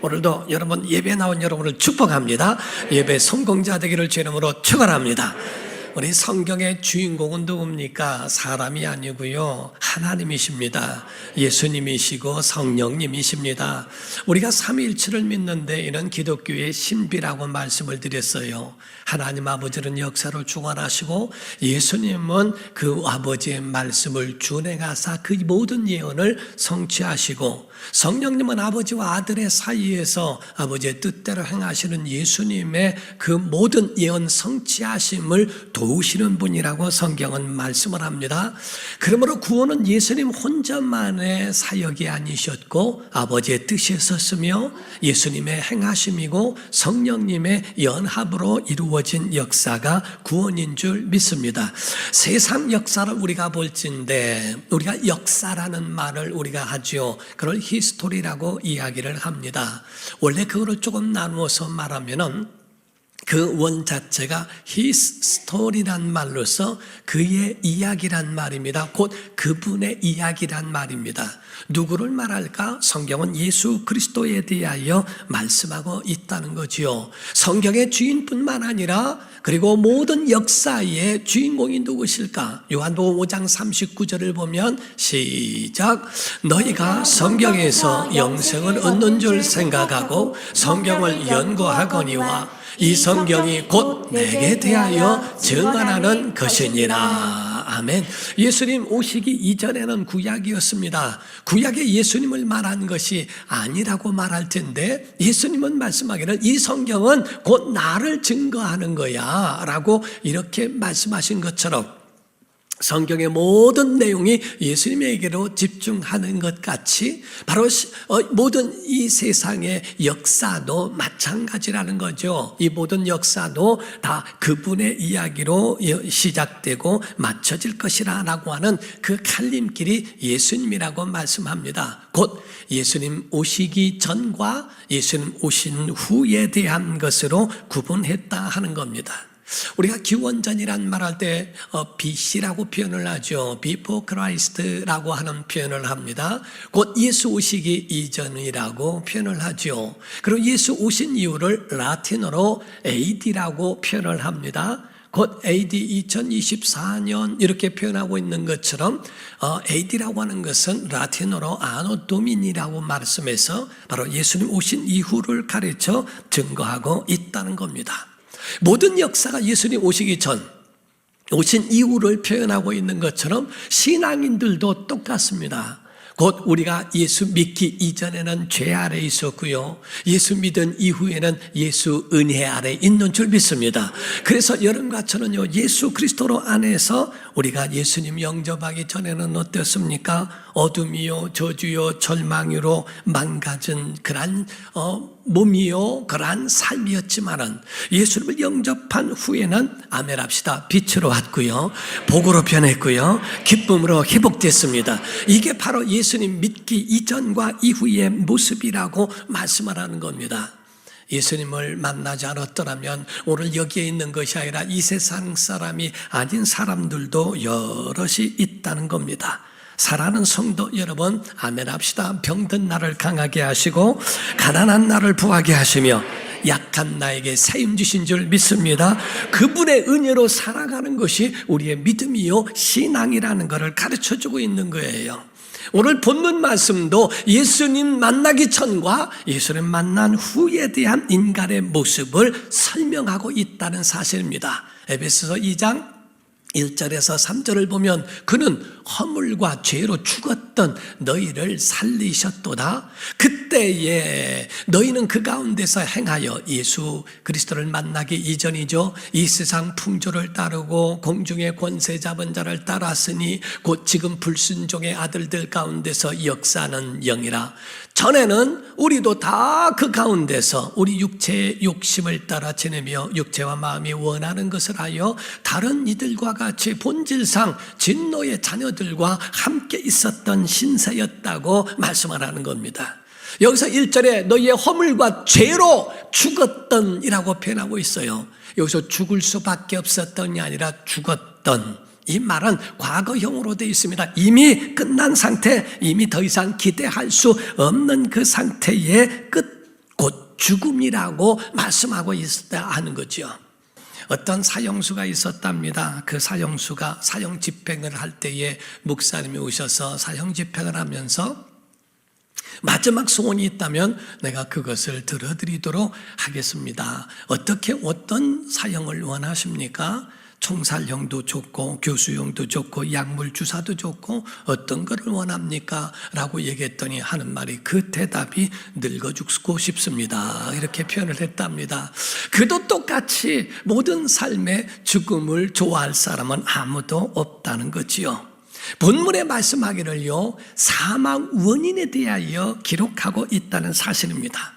오늘도 여러분 예배 나온 여러분을 축복합니다. 예배 성공자 되기를 주 이름으로 축원합니다. 우리 성경의 주인공은 누굽니까? 사람이 아니고요, 하나님이십니다. 예수님이시고 성령님이십니다. 우리가 삼위일체를 믿는데 이는 기독교의 신비라고 말씀을 드렸어요. 하나님 아버지는 역사로 주관하시고 예수님은 그 아버지의 말씀을 준행하사 그 모든 예언을 성취하시고, 성령님은 아버지와 아들의 사이에서 아버지의 뜻대로 행하시는 예수님의 그 모든 예언 성취하심을 도우시는 분이라고 성경은 말씀을 합니다. 그러므로 구원은 예수님 혼자만의 사역이 아니셨고 아버지의 뜻이 있었으며 예수님의 행하심이고 성령님의 연합으로 이루어진 역사가 구원인 줄 믿습니다. 세상 역사를 우리가 볼진데, 우리가 역사라는 말을 우리가 하죠. 그걸 히스토리라고 이야기를 합니다. 원래 그거를 조금 나누어서 말하면은 그 원 자체가 his story란 말로서 그의 이야기란 말입니다. 곧 그분의 이야기란 말입니다. 누구를 말할까? 성경은 예수 그리스도에 대하여 말씀하고 있다는 거지요. 성경의 주인뿐만 아니라 그리고 모든 역사의 주인공이 누구실까? 요한복음 5장 39절을 보면 시작, 너희가 성경에서 영생을 얻는 줄 생각하고 성경을 연구하거니와 이 성경이 곧 내게 대하여 증언하는 것이니라. 아멘. 예수님 오시기 이전에는 구약이었습니다. 구약에 예수님을 말한 것이 아니라고 말할 텐데, 예수님은 말씀하기를 이 성경은 곧 나를 증거하는 거야 라고 이렇게 말씀하신 것처럼 성경의 모든 내용이 예수님에게로 집중하는 것 같이 바로 모든 이 세상의 역사도 마찬가지라는 거죠. 이 모든 역사도 다 그분의 이야기로 시작되고 맞춰질 것이라고 하는 그 갈림길이 예수님이라고 말씀합니다. 곧 예수님 오시기 전과 예수님 오신 후에 대한 것으로 구분했다 하는 겁니다. 우리가 기원전이란 말할 때 BC라고 표현을 하죠. Before Christ라고 하는 표현을 합니다. 곧 예수 오시기 이전이라고 표현을 하죠. 그리고 예수 오신 이유를 라틴어로 AD라고 표현을 합니다. 곧 AD 2024년 이렇게 표현하고 있는 것처럼 AD라고 하는 것은 라틴어로 아노 도미니라고 말씀해서 바로 예수님 오신 이후를 가르쳐 증거하고 있다는 겁니다. 모든 역사가 예수님 오시기 전, 오신 이후를 표현하고 있는 것처럼 신앙인들도 똑같습니다. 곧 우리가 예수 믿기 이전에는 죄 아래 있었고요, 예수 믿은 이후에는 예수 은혜 아래 있는 줄 믿습니다. 그래서 여러분과 저는요, 예수 그리스도 안에서 우리가 예수님 영접하기 전에는 어땠습니까? 어둠이요, 저주요, 절망으로 망가진 그러한 몸이요, 그러한 삶이었지만은 예수님을 영접한 후에는 아멘합시다, 빛으로 왔고요, 복으로 변했고요, 기쁨으로 회복됐습니다. 이게 바로 예수님 믿기 이전과 이후의 모습이라고 말씀을 하는 겁니다. 예수님을 만나지 않았더라면 오늘 여기에 있는 것이 아니라 이 세상 사람이 아닌 사람들도 여럿이 있다는 겁니다. 사랑하는 성도 여러분, 아멘합시다. 병든 나를 강하게 하시고 가난한 나를 부하게 하시며 약한 나에게 세임 주신 줄 믿습니다. 그분의 은혜로 살아가는 것이 우리의 믿음이요 신앙이라는 것을 가르쳐주고 있는 거예요. 오늘 본문 말씀도 예수님 만나기 전과 예수님 만난 후에 대한 인간의 모습을 설명하고 있다는 사실입니다. 에베소서 2장 1절에서 3절을 보면 그는 허물과 죄로 죽었던 너희를 살리셨도다. 그때에 너희는 그 가운데서 행하여 예수 그리스도를 만나기 이전이죠, 이 세상 풍조를 따르고 공중의 권세 잡은 자를 따랐으니 곧 지금 불순종의 아들들 가운데서 역사하는 영이라. 전에는 우리도 다 그 가운데서 우리 육체의 욕심을 따라 지내며 육체와 마음이 원하는 것을 하여 다른 이들과 같이 본질상 진노의 자녀들과 함께 있었던 신세였다고 말씀을 하는 겁니다. 여기서 1절에 너희의 허물과 죄로 죽었던이라고 표현하고 있어요. 여기서 죽을 수밖에 없었던이 아니라 죽었던, 이 말은 과거형으로 되어 있습니다. 이미 끝난 상태, 이미 더 이상 기대할 수 없는 그 상태의 끝, 죽음이라고 말씀하고 있다 하는 거죠. 어떤 사형수가 있었답니다. 그 사형수가 사형 집행을 할 때에 목사님이 오셔서 사형 집행을 하면서 마지막 소원이 있다면 내가 그것을 들어드리도록 하겠습니다. 어떤 사형을 원하십니까? 총살형도 좋고 교수형도 좋고 약물주사도 좋고 어떤 거를 원합니까? 라고 얘기했더니 하는 말이 그 대답이 늙어 죽고 싶습니다. 이렇게 표현을 했답니다. 그도 똑같이 모든 삶의 죽음을 좋아할 사람은 아무도 없다는 거지요. 본문에 말씀하기를요, 사망 원인에 대하여 기록하고 있다는 사실입니다.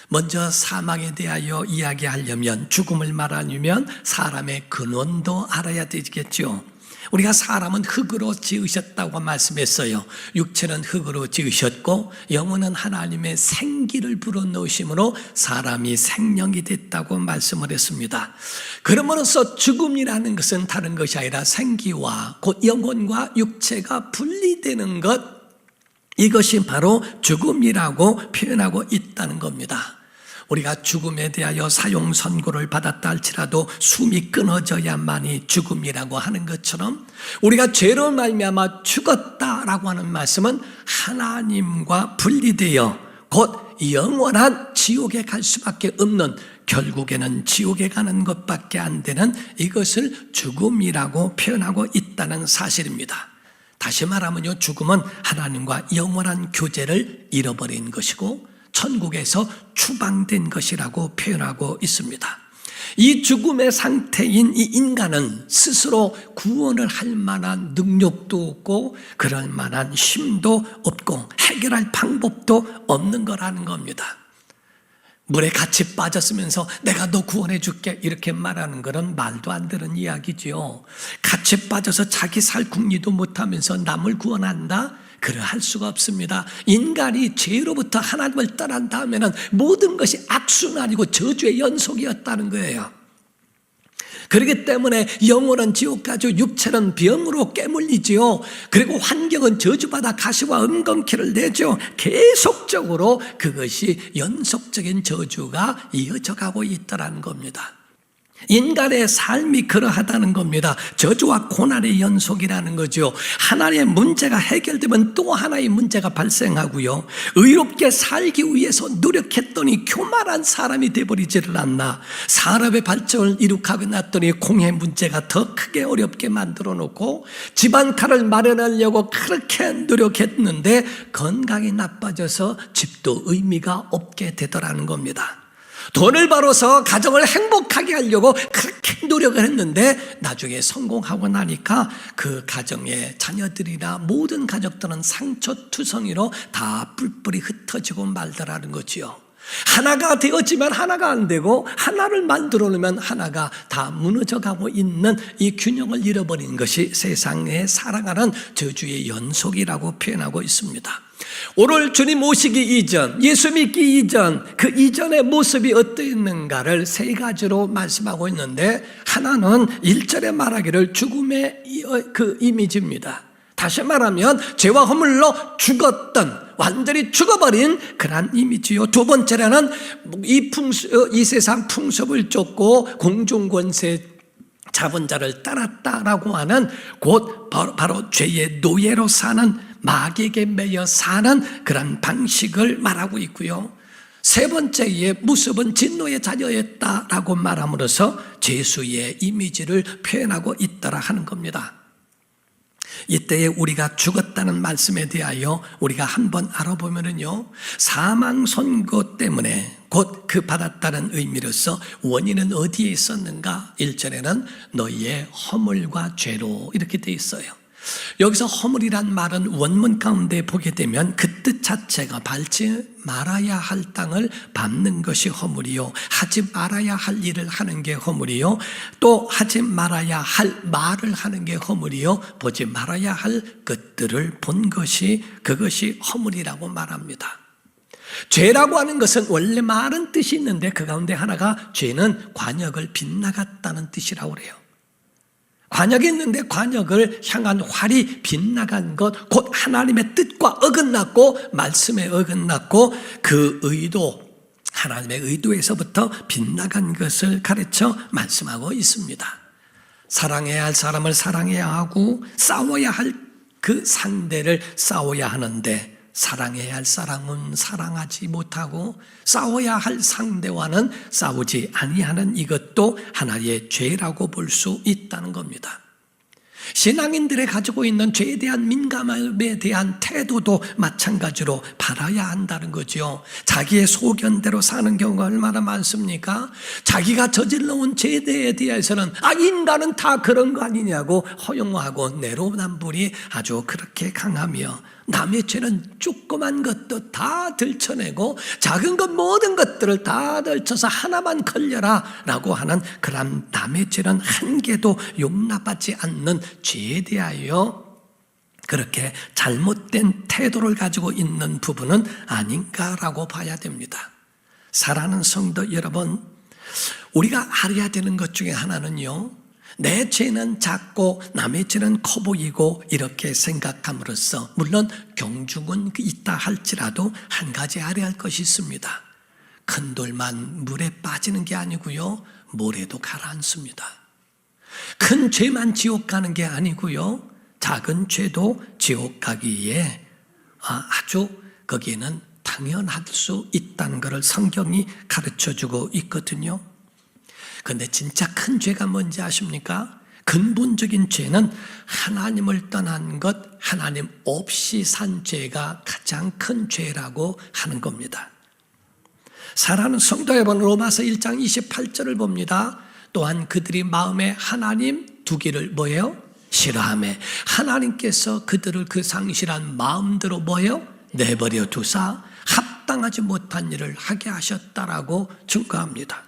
먼저 사망에 대하여 이야기하려면, 죽음을 말하려면 사람의 근원도 알아야 되겠죠. 우리가 사람은 흙으로 지으셨다고 말씀했어요. 육체는 흙으로 지으셨고 영혼은 하나님의 생기를 불어넣으심으로 사람이 생명이 됐다고 말씀을 했습니다. 그러므로서 죽음이라는 것은 다른 것이 아니라 생기와 곧 영혼과 육체가 분리되는 것, 이것이 바로 죽음이라고 표현하고 있다는 겁니다. 우리가 죽음에 대하여 사형 선고를 받았다 할지라도 숨이 끊어져야만이 죽음이라고 하는 것처럼 우리가 죄로 말미암아 죽었다라고 하는 말씀은 하나님과 분리되어 곧 영원한 지옥에 갈 수밖에 없는, 결국에는 지옥에 가는 것밖에 안 되는 이것을 죽음이라고 표현하고 있다는 사실입니다. 다시 말하면요, 죽음은 하나님과 영원한 교제를 잃어버린 것이고 천국에서 추방된 것이라고 표현하고 있습니다. 이 죽음의 상태인 이 인간은 스스로 구원을 할 만한 능력도 없고 그럴 만한 힘도 없고 해결할 방법도 없는 거라는 겁니다. 물에 같이 빠졌으면서 내가 너 구원해 줄게 이렇게 말하는 것은 말도 안 되는 이야기지요. 같이 빠져서 자기 살 궁리도 못하면서 남을 구원한다? 그러할 수가 없습니다. 인간이 죄로부터 하나님을 떠난 다음에는 모든 것이 악순환이고 저주의 연속이었다는 거예요. 그렇기 때문에 영혼은 지옥 가죠. 육체는 병으로 깨물리지요. 그리고 환경은 저주받아 가시와 음검키를 내죠. 계속적으로 그것이 연속적인 저주가 이어져 가고 있다는 겁니다. 인간의 삶이 그러하다는 겁니다. 저주와 고난의 연속이라는 거죠. 하나의 문제가 해결되면 또 하나의 문제가 발생하고요. 의롭게 살기 위해서 노력했더니 교만한 사람이 되어버리지를 않나. 산업의 발전을 이룩하고 났더니 공해 문제가 더 크게 어렵게 만들어 놓고 집안칼을 마련하려고 그렇게 노력했는데 건강이 나빠져서 집도 의미가 없게 되더라는 겁니다. 돈을 벌어서 가정을 행복하게 하려고 그렇게 노력을 했는데 나중에 성공하고 나니까 그 가정의 자녀들이나 모든 가족들은 상처투성이로 다 뿔뿔이 흩어지고 말더라는 거지요. 하나가 되었지만 하나가 안 되고 하나를 만들어 놓으면 하나가 다 무너져 가고 있는 이 균형을 잃어버린 것이 세상에 살아가는 저주의 연속이라고 표현하고 있습니다. 오늘 주님 오시기 이전, 예수 믿기 이전, 그 이전의 모습이 어떠했는가를 세 가지로 말씀하고 있는데, 하나는 1절에 말하기를 죽음의 그 이미지입니다. 다시 말하면 죄와 허물로 죽었던, 완전히 죽어버린 그런 이미지요. 두 번째로는 이 세상 풍습을 쫓고 공중권세 잡은 자를 따랐다라고 하는 곧 바로 죄의 노예로 사는, 마귀에게 매여 사는 그런 방식을 말하고 있고요. 세 번째의 모습은 진노의 자녀였다라고 말함으로써 죄수의 이미지를 표현하고 있더라 하는 겁니다. 이때에 우리가 죽었다는 말씀에 대하여 우리가 한번 알아보면은요, 사망 선고 때문에 곧 그 받았다는 의미로서 원인은 어디에 있었는가? 1절에는 너희의 허물과 죄로 이렇게 돼 있어요. 여기서 허물이란 말은 원문 가운데 보게 되면 그 뜻 자체가 밟지 말아야 할 땅을 밟는 것이 허물이요, 하지 말아야 할 일을 하는 게 허물이요, 또 하지 말아야 할 말을 하는 게 허물이요, 보지 말아야 할 것들을 본 것이, 그것이 허물이라고 말합니다. 죄라고 하는 것은 원래 많은 뜻이 있는데 그 가운데 하나가 죄는 관역을 빗나갔다는 뜻이라고 그래요. 관역이 있는데 관역을 향한 활이 빗나간 것, 곧 하나님의 뜻과 어긋났고 말씀에 어긋났고 그 의도, 하나님의 의도에서부터 빗나간 것을 가르쳐 말씀하고 있습니다. 사랑해야 할 사람을 사랑해야 하고 싸워야 할 그 상대를 싸워야 하는데 사랑해야 할 사람은 사랑하지 못하고 싸워야 할 상대와는 싸우지 아니하는 이것도 하나의 죄라고 볼 수 있다는 겁니다. 신앙인들이 가지고 있는 죄에 대한 민감함에 대한 태도도 마찬가지로 바라야 한다는 거죠. 자기의 소견대로 사는 경우가 얼마나 많습니까? 자기가 저질러온 죄에 대해서는 인간은 다 그런 거 아니냐고 허용하고 내로남불이 아주 그렇게 강하며 남의 죄는 조그만 것도 다 들춰내고 작은 것 모든 것들을 다 들춰서 하나만 걸려라 라고 하는 그런 남의 죄는 한 개도 용납하지 않는 죄에 대하여 그렇게 잘못된 태도를 가지고 있는 부분은 아닌가라고 봐야 됩니다. 사랑하는 성도 여러분, 우리가 알아야 되는 것 중에 하나는요, 내 죄는 작고 남의 죄는 커 보이고 이렇게 생각함으로써 물론 경중은 있다 할지라도 한 가지 알아야 할 것이 있습니다. 큰 돌만 물에 빠지는 게 아니고요, 모래도 가라앉습니다. 큰 죄만 지옥 가는 게 아니고요, 작은 죄도 지옥 가기에 아주 거기에는 당연할 수 있다는 것을 성경이 가르쳐주고 있거든요. 그런데 진짜 큰 죄가 뭔지 아십니까? 근본적인 죄는 하나님을 떠난 것, 하나님 없이 산 죄가 가장 큰 죄라고 하는 겁니다. 사랑하는 성도 여러분, 로마서 1장 28절을 봅니다. 또한 그들이 마음에 하나님 두기를 뭐예요? 싫어하며 하나님께서 그들을 그 상실한 마음대로 뭐예요? 내버려 두사 합당하지 못한 일을 하게 하셨다라고 증거합니다.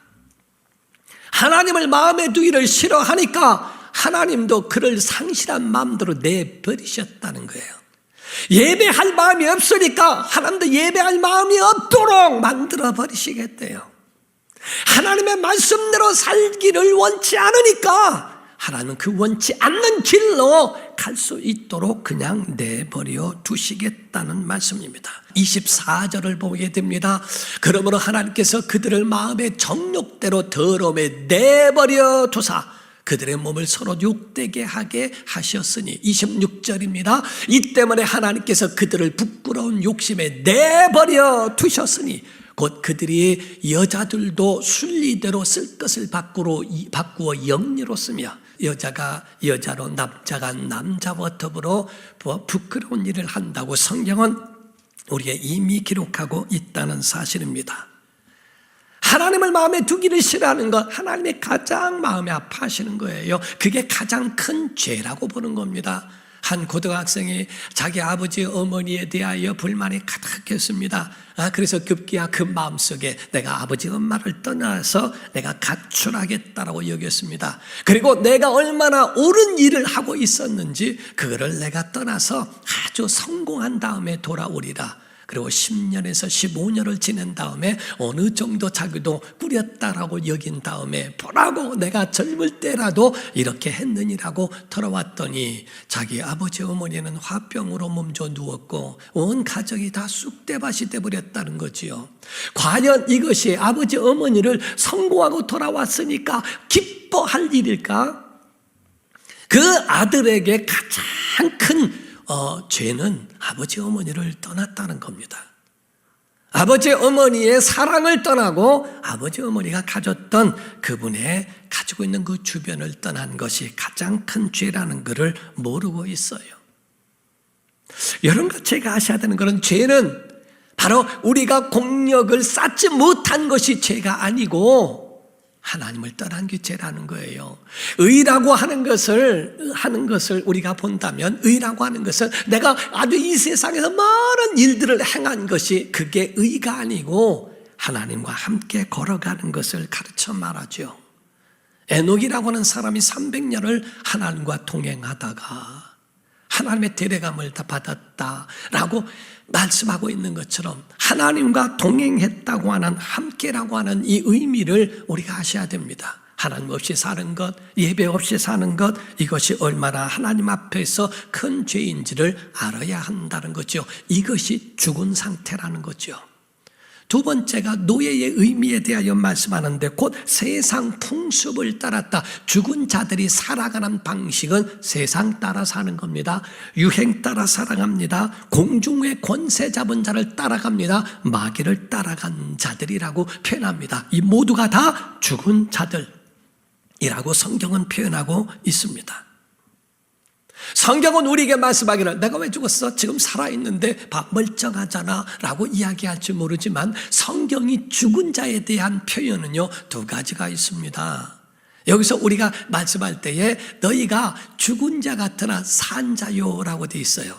하나님을 마음에 두기를 싫어하니까 하나님도 그를 상실한 마음대로 내버리셨다는 거예요. 예배할 마음이 없으니까 하나님도 예배할 마음이 없도록 만들어 버리시겠대요. 하나님의 말씀대로 살기를 원치 않으니까 하나님은 그 원치 않는 길로 갈 수 있도록 그냥 내버려 두시겠다는 말씀입니다. 24절을 보게 됩니다. 그러므로 하나님께서 그들을 마음의 정욕대로 더러움에 내버려 두사 그들의 몸을 서로 욕되게 하게 하셨으니 26절입니다. 이 때문에 하나님께서 그들을 부끄러운 욕심에 내버려 두셨으니 곧 그들이 여자들도 순리대로 쓸 것을 바꾸어 영리로 쓰며 여자가 여자로 남자가 남자와 더불어 부끄러운 일을 한다고 성경은 우리에게 이미 기록하고 있다는 사실입니다. 하나님을 마음에 두기를 싫어하는 것, 하나님이 가장 마음에 아파하시는 거예요. 그게 가장 큰 죄라고 보는 겁니다. 한 고등학생이 자기 아버지 어머니에 대하여 불만이 가득했습니다. 그래서 급기야 그 마음속에 내가 아버지 엄마를 떠나서 내가 가출하겠다라고 여겼습니다. 그리고 내가 얼마나 옳은 일을 하고 있었는지 그거를 내가 떠나서 아주 성공한 다음에 돌아오리라. 그리고 10년에서 15년을 지낸 다음에 어느 정도 자기도 꾸렸다라고 여긴 다음에 보라고 내가 젊을 때라도 이렇게 했느니라고 돌아왔더니 자기 아버지 어머니는 화병으로 몸져 누웠고 온 가정이 다 쑥대밭이 돼버렸다는 거지요. 과연 이것이 아버지 어머니를 성공하고 돌아왔으니까 기뻐할 일일까? 그 아들에게 가장 큰 죄는 아버지 어머니를 떠났다는 겁니다. 아버지 어머니의 사랑을 떠나고 아버지 어머니가 가졌던 그분의 가지고 있는 그 주변을 떠난 것이 가장 큰 죄라는 것을 모르고 있어요. 여러분과 제가 아셔야 되는 것은 죄는 바로 우리가 공력을 쌓지 못한 것이 죄가 아니고 하나님을 떠난 게 죄라는 거예요. 의라고 하는 것을 우리가 본다면 의라고 하는 것은 내가 아주 이 세상에서 많은 일들을 행한 것이 그게 의가 아니고 하나님과 함께 걸어가는 것을 가르쳐 말하죠. 에녹이라고 하는 사람이 300년을 하나님과 동행하다가 하나님의 데려감을 다 받았다라고 말씀하고 있는 것처럼 하나님과 동행했다고 하는 함께라고 하는 이 의미를 우리가 아셔야 됩니다. 하나님 없이 사는 것, 예배 없이 사는 것, 이것이 얼마나 하나님 앞에서 큰 죄인지를 알아야 한다는 거죠. 이것이 죽은 상태라는 거죠. 두 번째가 노예의 의미에 대하여 말씀하는데 곧 세상 풍습을 따랐다. 죽은 자들이 살아가는 방식은 세상 따라 사는 겁니다. 유행 따라 살아갑니다. 공중의 권세 잡은 자를 따라갑니다. 마귀를 따라간 자들이라고 표현합니다. 이 모두가 다 죽은 자들이라고 성경은 표현하고 있습니다. 성경은 우리에게 말씀하기를 내가 왜 죽었어? 지금 살아있는데 멀쩡하잖아 라고 이야기할지 모르지만 성경이 죽은 자에 대한 표현은요 두 가지가 있습니다. 여기서 우리가 말씀할 때에 너희가 죽은 자 같으나 산 자요 라고 되어 있어요.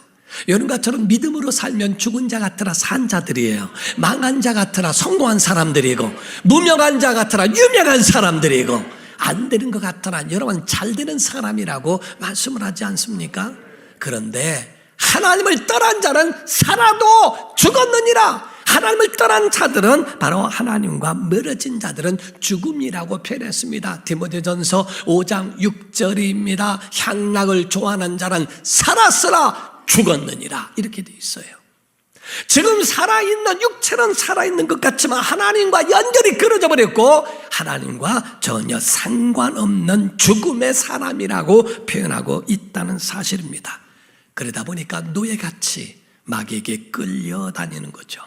여러분과처럼 믿음으로 살면 죽은 자 같으나 산 자들이에요. 망한 자 같으나 성공한 사람들이고 무명한 자 같으나 유명한 사람들이고 안 되는 것 같으나 여러분 잘 되는 사람이라고 말씀을 하지 않습니까? 그런데 하나님을 떠난 자는 살아도 죽었느니라. 하나님을 떠난 자들은 바로 하나님과 멀어진 자들은 죽음이라고 표현했습니다. 디모데전서 5장 6절입니다. 향락을 좋아하는 자는 살았으나 죽었느니라 이렇게 돼 있어요. 지금 살아있는 육체는 살아있는 것 같지만 하나님과 연결이 끊어져 버렸고 하나님과 전혀 상관없는 죽음의 사람이라고 표현하고 있다는 사실입니다. 그러다 보니까 노예같이 마귀에게 끌려다니는 거죠.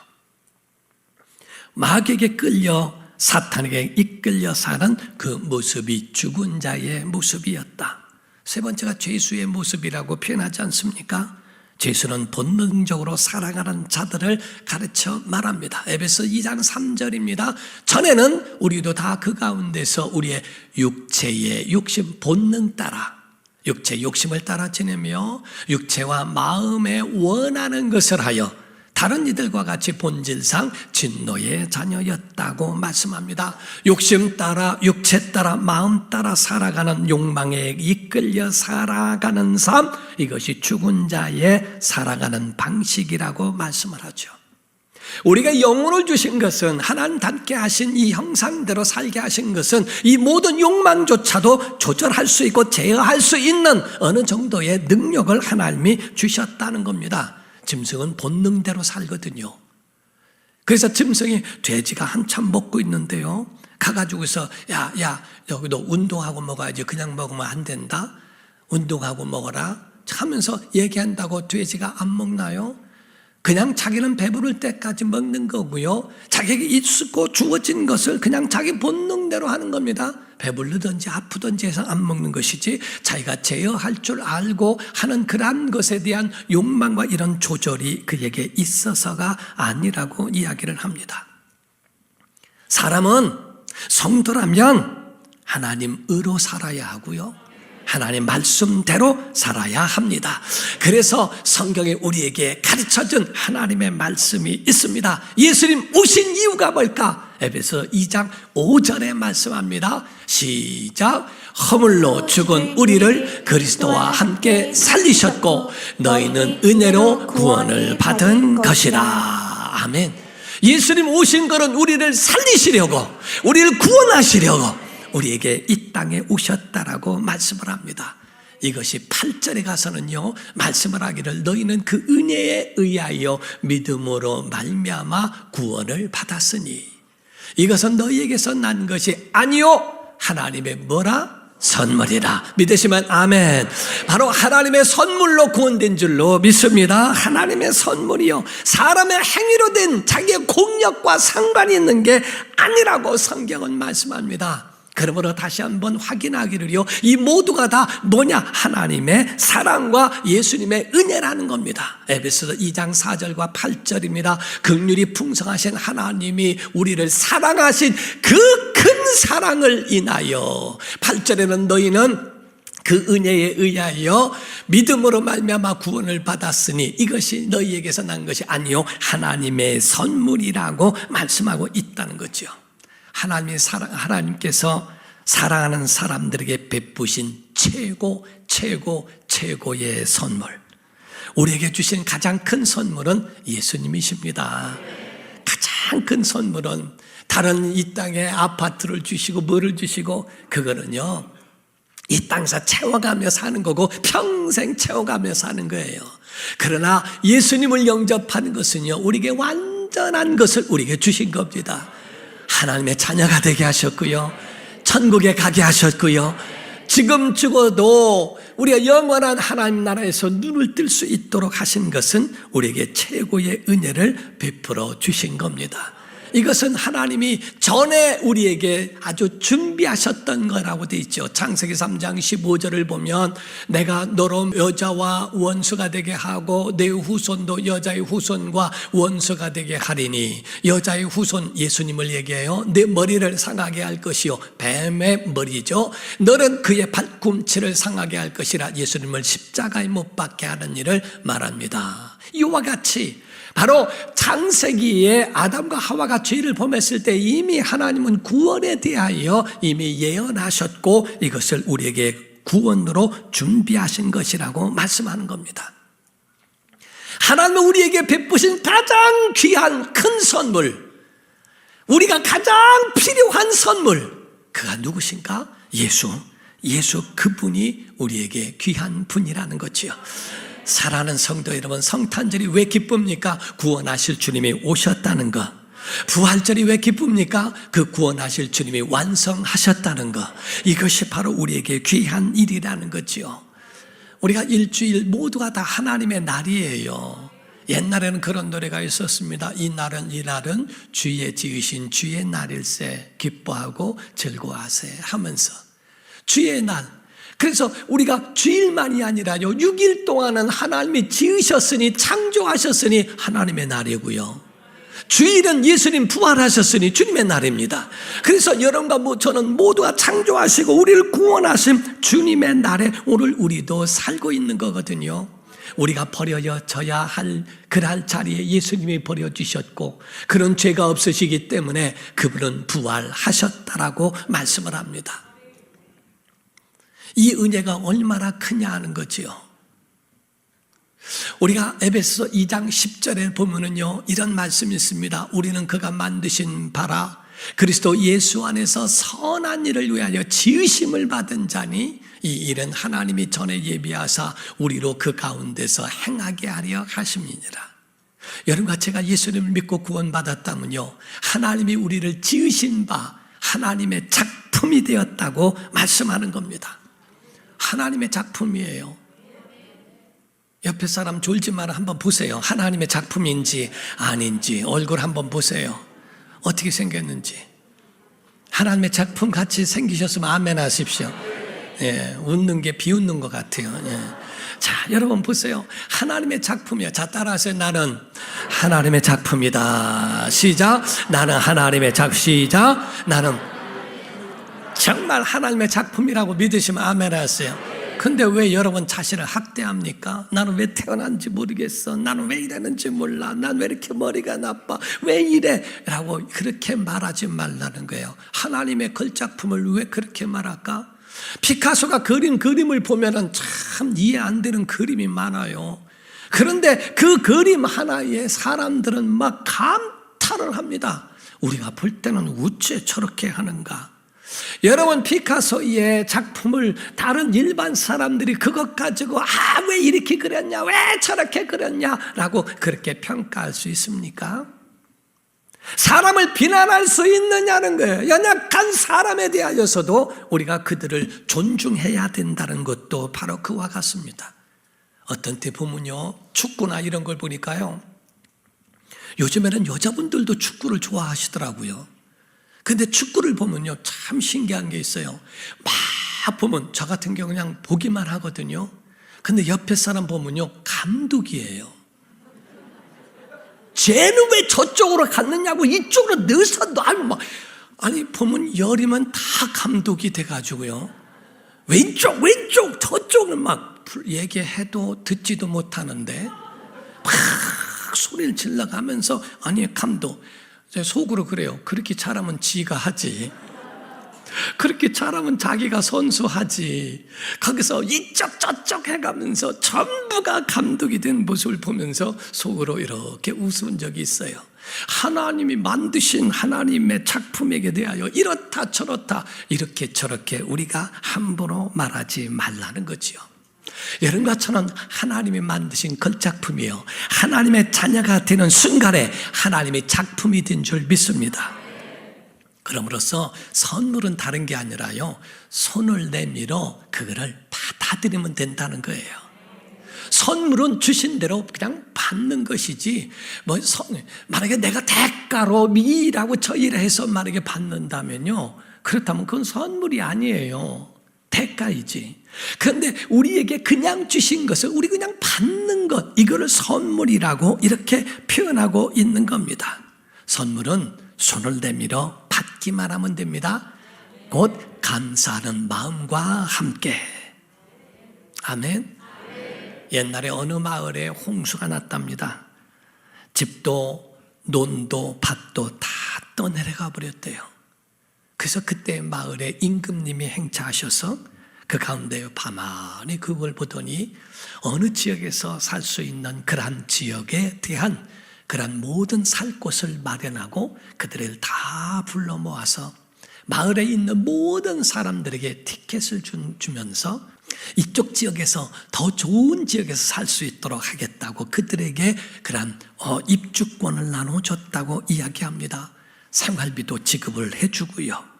마귀에게 끌려 사탄에게 이끌려 사는 그 모습이 죽은 자의 모습이었다. 세 번째가 죄수의 모습이라고 표현하지 않습니까? 죄수는 본능적으로 살아가는 자들을 가르쳐 말합니다. 에베소 2장 3절입니다. 전에는 우리도 다 그 가운데서 우리의 육체의 욕심 본능 따라 육체 욕심을 따라 지내며 육체와 마음에 원하는 것을 하여 다른 이들과 같이 본질상 진노의 자녀였다고 말씀합니다. 욕심 따라 육체 따라 마음 따라 살아가는 욕망에 이끌려 살아가는 삶, 이것이 죽은 자의 살아가는 방식이라고 말씀을 하죠. 우리가 영혼을 주신 것은 하나님 닮게 하신 이 형상대로 살게 하신 것은 이 모든 욕망조차도 조절할 수 있고 제어할 수 있는 어느 정도의 능력을 하나님이 주셨다는 겁니다. 짐승은 본능대로 살거든요. 그래서 짐승이 돼지가 한참 먹고 있는데요 가가지고서 야 여기 너 운동하고 먹어야지 그냥 먹으면 안 된다. 운동하고 먹어라 하면서 얘기한다고 돼지가 안 먹나요? 그냥 자기는 배부를 때까지 먹는 거고요. 자기에게 있고 주어진 것을 그냥 자기 본능대로 하는 겁니다. 배부르든지 아프든지 해서 안 먹는 것이지 자기가 제어할 줄 알고 하는 그러한 것에 대한 욕망과 이런 조절이 그에게 있어서가 아니라고 이야기를 합니다. 사람은 성도라면 하나님으로 살아야 하고요. 하나님 말씀대로 살아야 합니다. 그래서 성경에 우리에게 가르쳐준 하나님의 말씀이 있습니다. 예수님 오신 이유가 뭘까? 에베소 2장 5절에 말씀합니다. 시작. 허물로 죽은 우리를 그리스도와 함께 살리셨고 너희는 은혜로 구원을 받은 것이라. 아멘. 예수님 오신 것은 우리를 살리시려고, 우리를 구원하시려고 우리에게 이 땅에 오셨다라고 말씀을 합니다. 이것이 8절에 가서는요 말씀을 하기를 너희는 그 은혜에 의하여 믿음으로 말미암아 구원을 받았으니 이것은 너희에게서 난 것이 아니요 하나님의 뭐라? 선물이라. 믿으시면 아멘. 바로 하나님의 선물로 구원된 줄로 믿습니다. 하나님의 선물이요 사람의 행위로 된 자기의 공력과 상관이 있는 게 아니라고 성경은 말씀합니다. 그러므로 다시 한번 확인하기를요 이 모두가 다 뭐냐? 하나님의 사랑과 예수님의 은혜라는 겁니다. 에베소서 2장 4절과 8절입니다. 긍휼이 풍성하신 하나님이 우리를 사랑하신 그 큰 사랑을 인하여 8절에는 너희는 그 은혜에 의하여 믿음으로 말미암아 구원을 받았으니 이것이 너희에게서 난 것이 아니요 하나님의 선물이라고 말씀하고 있다는 거죠. 하나님께서 사랑하는 사람들에게 베푸신 최고의 선물, 우리에게 주신 가장 큰 선물은 예수님이십니다. 가장 큰 선물은 다른 이 땅에 아파트를 주시고 뭐를 주시고 그거는요 이 땅에서 채워가며 사는 거고 평생 채워가며 사는 거예요. 그러나 예수님을 영접하는 것은요 우리에게 완전히 온전한 것을 우리에게 주신 겁니다. 하나님의 자녀가 되게 하셨고요, 천국에 가게 하셨고요, 지금 죽어도 우리가 영원한 하나님 나라에서 눈을 뜰 수 있도록 하신 것은 우리에게 최고의 은혜를 베풀어 주신 겁니다. 이것은 하나님이 전에 우리에게 아주 준비하셨던 거라고 되어 있죠. 창세기 3장 15절을 보면 내가 너로 여자와 원수가 되게 하고 내 후손도 여자의 후손과 원수가 되게 하리니, 여자의 후손 예수님을 얘기해요. 내 머리를 상하게 할 것이요, 뱀의 머리죠. 너는 그의 발꿈치를 상하게 할 것이라 예수님을 십자가에 못 박게 하는 일을 말합니다. 이와 같이 바로 창세기에 아담과 하와가 죄를 범했을 때 이미 하나님은 구원에 대하여 이미 예언하셨고 이것을 우리에게 구원으로 준비하신 것이라고 말씀하는 겁니다. 하나님은 우리에게 베푸신 가장 귀한 큰 선물, 우리가 가장 필요한 선물, 그가 누구신가? 예수 그분이 우리에게 귀한 분이라는 거지요. 사랑하는 성도 여러분, 성탄절이 왜 기쁩니까? 구원하실 주님이 오셨다는 것. 부활절이 왜 기쁩니까? 그 구원하실 주님이 완성하셨다는 것. 이것이 바로 우리에게 귀한 일이라는 거지요. 우리가 일주일 모두가 다 하나님의 날이에요. 옛날에는 그런 노래가 있었습니다. 이날은 주의 지으신 주의 날일세, 기뻐하고 즐거워하세 하면서 주의 날. 그래서 우리가 주일만이 아니라요, 6일 동안은 하나님이 지으셨으니, 창조하셨으니 하나님의 날이고요, 주일은 예수님 부활하셨으니 주님의 날입니다. 그래서 여러분과 저는 모두가 창조하시고 우리를 구원하신 주님의 날에 오늘 우리도 살고 있는 거거든요. 우리가 버려져야 할 그럴 자리에 예수님이 버려주셨고, 그런 죄가 없으시기 때문에 그분은 부활하셨다라고 말씀을 합니다. 이 은혜가 얼마나 크냐 하는 거지요. 우리가 에베소서 2장 10절에 보면은요, 이런 말씀이 있습니다. 우리는 그가 만드신 바라 그리스도 예수 안에서 선한 일을 위하여 지으심을 받은 자니 이 일은 하나님이 전에 예비하사 우리로 그 가운데서 행하게 하려 하심이니라. 여러분과 제가 예수님을 믿고 구원받았다면요, 하나님이 우리를 지으신 바 하나님의 작품이 되었다고 말씀하는 겁니다. 하나님의 작품이에요. 옆에 사람 졸지 마라 한번 보세요. 하나님의 작품인지 아닌지 얼굴 한번 보세요. 어떻게 생겼는지. 하나님의 작품 같이 생기셨으면 아멘 하십시오. 예, 웃는 게 비웃는 것 같아요. 예. 자, 여러분 보세요. 하나님의 작품이야. 자, 따라하세요. 나는 하나님의 작품이다. 시작. 나는 하나님의 시작. 나는 정말 하나님의 작품이라고 믿으시면 아멘 하세요. 근데 왜 여러분 자신을 학대합니까? 나는 왜 태어난지 모르겠어. 나는 왜 이러는지 몰라. 난 왜 이렇게 머리가 나빠. 왜 이래? 라고 그렇게 말하지 말라는 거예요. 하나님의 걸작품을 왜 그렇게 말할까? 피카소가 그린 그림을 보면은 참 이해 안 되는 그림이 많아요. 그런데 그 그림 하나에 사람들은 막 감탄을 합니다. 우리가 볼 때는 어째 저렇게 하는가? 여러분, 피카소의 작품을 다른 일반 사람들이 그것 가지고 왜 이렇게 그렸냐, 왜 저렇게 그렸냐라고 그렇게 평가할 수 있습니까? 사람을 비난할 수 있느냐는 거예요. 연약한 사람에 대하여서도 우리가 그들을 존중해야 된다는 것도 바로 그와 같습니다. 어떤 때 보면요, 축구나 이런 걸 보니까요, 요즘에는 여자분들도 축구를 좋아하시더라고요. 근데 축구를 보면요, 참 신기한 게 있어요. 막 보면 저 같은 경우 그냥 보기만 하거든요. 근데 옆에 사람 보면요, 감독이에요. 쟤는 왜 저쪽으로 갔느냐고 이쪽으로 넣어서 아니 보면 열이면 다 감독이 돼가지고요, 왼쪽 저쪽을 막 얘기해도 듣지도 못하는데 막 소리를 질러가면서, 아니 감독, 속으로 그래요. 그렇게 잘하면 지가 하지, 그렇게 잘하면 자기가 선수하지. 거기서 이쪽 저쪽 해가면서 전부가 감독이 된 모습을 보면서 속으로 이렇게 웃은 적이 있어요. 하나님이 만드신 하나님의 작품에게 대하여 이렇다 저렇다 이렇게 저렇게 우리가 함부로 말하지 말라는 거지요. 여러분과 저는 하나님이 만드신 걸작품이에요. 하나님의 자녀가 되는 순간에 하나님의 작품이 된 줄 믿습니다. 그럼으로써 선물은 다른 게 아니라요, 손을 내밀어 그거를 받아들이면 된다는 거예요. 선물은 주신 대로 그냥 받는 것이지, 만약에 내가 대가로 미라고 저 일을 해서 만약에 받는다면요, 그렇다면 그건 선물이 아니에요. 대가이지. 그런데 우리에게 그냥 주신 것을 우리 그냥 받는 것, 이거를 선물이라고 이렇게 표현하고 있는 겁니다. 선물은 손을 내밀어 받기만 하면 됩니다. 곧 감사하는 마음과 함께. 아멘. 옛날에 어느 마을에 홍수가 났답니다. 집도 논도 밭도 다 떠내려가 버렸대요. 그래서 그때 마을에 임금님이 행차하셔서 그 가운데 가만히 그걸 보더니 어느 지역에서 살 수 있는 그러한 지역에 대한 그러한 모든 살 곳을 마련하고 그들을 다 불러 모아서 마을에 있는 모든 사람들에게 티켓을 주면서 이쪽 지역에서 더 좋은 지역에서 살 수 있도록 하겠다고 그들에게 그러한 입주권을 나눠줬다고 이야기합니다. 생활비도 지급을 해주고요.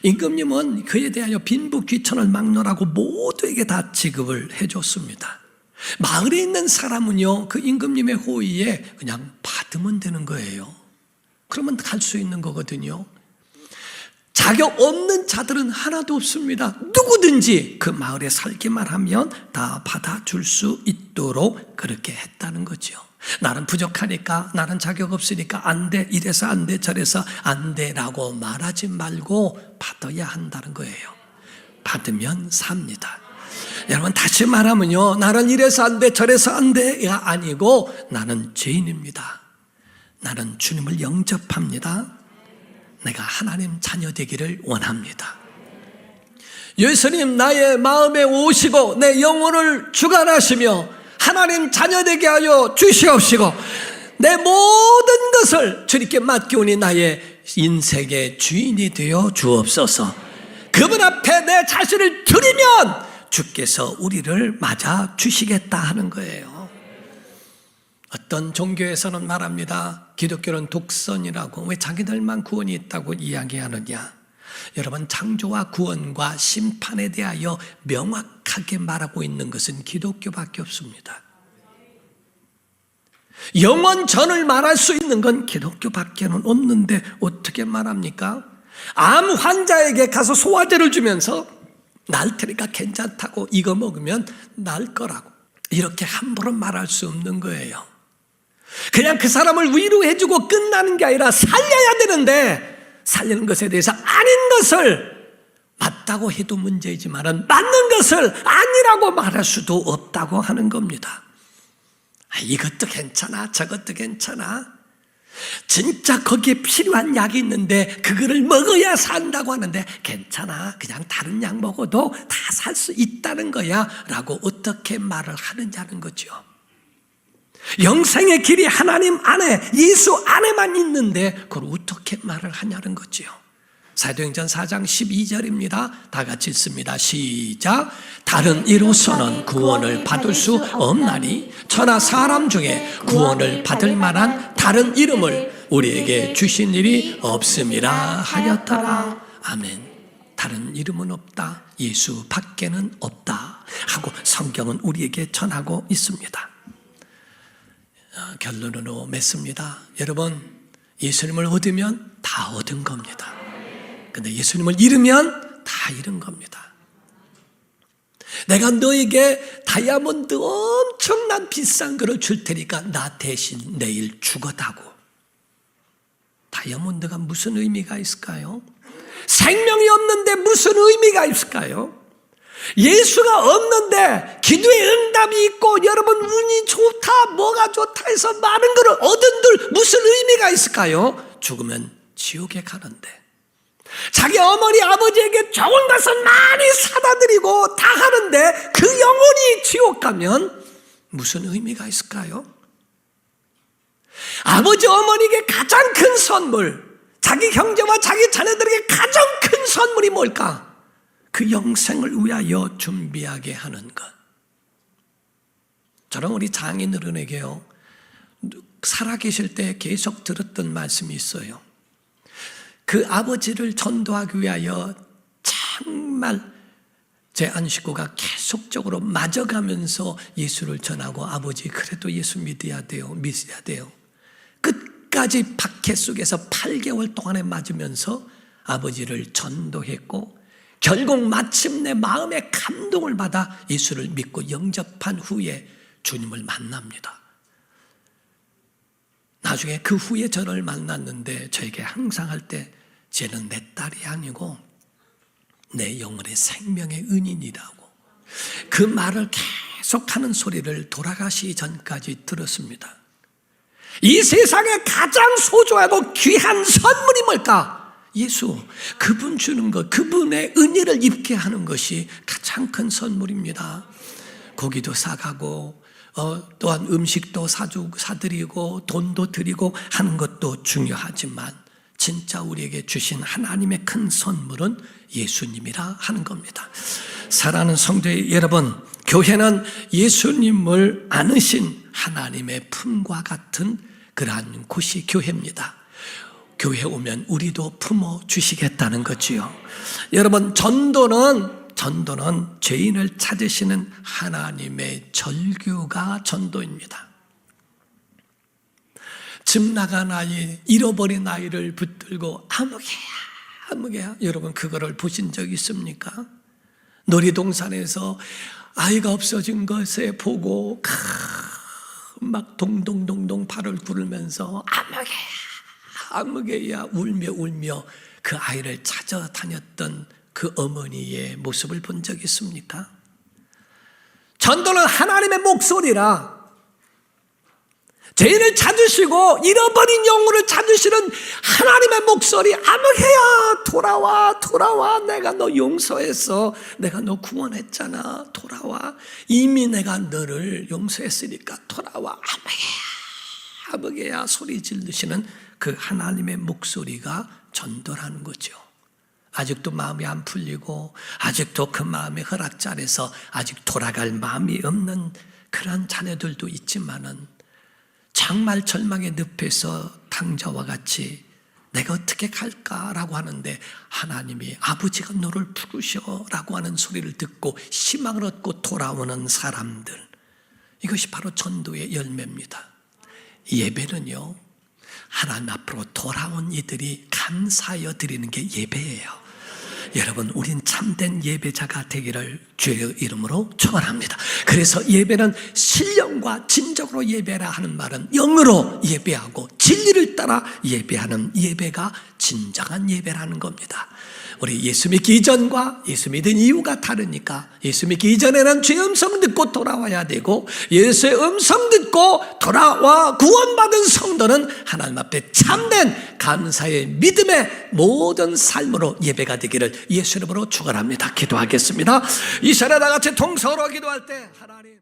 임금님은 그에 대하여 빈부귀천을 막론하고 모두에게 다 지급을 해줬습니다. 마을에 있는 사람은요, 그 임금님의 호의에 그냥 받으면 되는 거예요. 그러면 갈 수 있는 거거든요. 자격 없는 자들은 하나도 없습니다. 누구든지 그 마을에 살기만 하면 다 받아줄 수 있도록 그렇게 했다는 거죠. 나는 부족하니까, 나는 자격 없으니까 안 돼, 이래서 안 돼, 저래서 안 돼라고 말하지 말고 받아야 한다는 거예요. 받으면 삽니다. 여러분, 다시 말하면요, 나는 이래서 안 돼, 저래서 안 돼가 아니고 나는 죄인입니다. 나는 주님을 영접합니다. 내가 하나님 자녀 되기를 원합니다. 예수님 나의 마음에 오시고 내 영혼을 주관하시며 하나님 자녀 되게 하여 주시옵시고 내 모든 것을 주님께 맡기오니 나의 인생의 주인이 되어 주옵소서. 그분 앞에 내 자신을 드리면 주께서 우리를 맞아 주시겠다 하는 거예요. 어떤 종교에서는 말합니다. 기독교는 독선이라고. 왜 자기들만 구원이 있다고 이야기하느냐. 여러분, 창조와 구원과 심판에 대하여 명확하게 말하고 있는 것은 기독교밖에 없습니다. 영원전을 말할 수 있는 건 기독교밖에는 없는데 어떻게 말합니까? 암 환자에게 가서 소화제를 주면서 날 테니까 괜찮다고, 이거 먹으면 날 거라고, 이렇게 함부로 말할 수 없는 거예요. 그냥 그 사람을 위로해주고 끝나는 게 아니라 살려야 되는데, 살리는 것에 대해서 아닌 것을 맞다고 해도 문제이지만 맞는 것을 아니라고 말할 수도 없다고 하는 겁니다. 이것도 괜찮아, 저것도 괜찮아. 진짜 거기에 필요한 약이 있는데 그거를 먹어야 산다고 하는데 괜찮아, 그냥 다른 약 먹어도 다 살 수 있다는 거야 라고 어떻게 말을 하느냐는 거죠. 영생의 길이 하나님 안에, 예수 안에만 있는데 그걸 어떻게 말을 하냐는 거죠. 사도행전 4장 12절입니다. 다 같이 읽습니다. 시작. 다른 이로서는 구원을 받을 수 없나니 천하 사람 중에 구원을 받을 만한 다른 이름을 우리에게 주신 일이 없음이라 하였더라. 아멘. 다른 이름은 없다, 예수 밖에는 없다 하고 성경은 우리에게 전하고 있습니다. 결론으로 맺습니다. 여러분, 예수님을 얻으면 다 얻은 겁니다. 근데 예수님을 잃으면 다 잃은 겁니다. 내가 너에게 다이아몬드 엄청난 비싼 거를 줄 테니까 나 대신 내일 죽어다고. 다이아몬드가 무슨 의미가 있을까요? 생명이 없는데 무슨 의미가 있을까요? 예수가 없는데 기도의 응답이 있고 여러분 운이 좋다, 뭐가 좋다 해서 많은 것을 얻은들 무슨 의미가 있을까요? 죽으면 지옥에 가는데, 자기 어머니 아버지에게 좋은 것은 많이 사다 드리고 다 하는데 그 영혼이 지옥 가면 무슨 의미가 있을까요? 아버지 어머니에게 가장 큰 선물, 자기 형제와 자기 자녀들에게 가장 큰 선물이 뭘까? 그 영생을 위하여 준비하게 하는 것. 저는 우리 장인어른에게요, 살아계실 때 계속 들었던 말씀이 있어요. 그 아버지를 전도하기 위하여 정말 제 안식구가 계속적으로 맞아가면서 예수를 전하고, 아버지 그래도 예수 믿어야 돼요, 끝까지 박해 속에서 8개월 동안에 맞으면서 아버지를 전도했고, 결국 마침내 마음의 감동을 받아 예수를 믿고 영접한 후에 주님을 만납니다. 나중에 그 후에 저를 만났는데 저에게 항상 할 때, 쟤는 내 딸이 아니고 내 영혼의 생명의 은인이라고 그 말을 계속하는 소리를 돌아가시기 전까지 들었습니다. 이 세상에 가장 소중하고 귀한 선물이 뭘까? 예수, 그분 주는 것, 그분의 은혜를 입게 하는 것이 가장 큰 선물입니다. 고기도 사가고 또한 음식도 사드리고 돈도 드리고 하는 것도 중요하지만, 진짜 우리에게 주신 하나님의 큰 선물은 예수님이라 하는 겁니다. 사랑하는 성도 여러분, 교회는 예수님을 안으신 하나님의 품과 같은 그러한 곳이 교회입니다. 교회 오면 우리도 품어 주시겠다는 거지요. 여러분, 전도는 죄인을 찾으시는 하나님의 절규가 전도입니다. 집 나간 아이, 잃어버린 아이를 붙들고 아무개야. 여러분, 그거를 보신 적 있습니까? 놀이동산에서 아이가 없어진 것에 보고 막 동동동동 발을 구르면서 아무개야 울며 그 아이를 찾아다녔던 그 어머니의 모습을 본 적 있습니까? 전도는 하나님의 목소리라, 죄인을 찾으시고 잃어버린 영혼을 찾으시는 하나님의 목소리, 아무개야 돌아와, 내가 너 용서했어, 내가 너 구원했잖아, 돌아와, 이미 내가 너를 용서했으니까 돌아와, 아무개야 소리 지르시는 그 하나님의 목소리가 전도라는 거죠. 아직도 마음이 안 풀리고, 아직도 그 마음의 허락자리에서 아직 돌아갈 마음이 없는 그런 자녀들도 있지만은, 정말 절망의 늪에서 탕자와 같이 내가 어떻게 갈까라고 하는데, 하나님이 아버지가 너를 부르셔라고 하는 소리를 듣고 희망을 얻고 돌아오는 사람들, 이것이 바로 전도의 열매입니다. 예배는요, 하나님 앞으로 돌아온 이들이 감사하여 드리는 게 예배예요. 여러분, 우린 참된 예배자가 되기를 주의 이름으로 축원합니다. 그래서 예배는 신령과 진정으로 예배라 하는 말은 영으로 예배하고 진리를 따라 예배하는 예배가 진정한 예배라는 겁니다. 우리 예수 믿기 이전과 예수 믿은 이유가 다르니까, 예수 믿기 이전에는 주의 음성 듣고 돌아와야 되고, 예수의 음성 듣고 돌아와 구원받은 성도는 하나님 앞에 참된 감사의 믿음의 모든 삶으로 예배가 되기를 예수 이름으로 축원합니다. 기도하겠습니다. 이 시간에 다 같이 통성으로 기도할 때, 하나님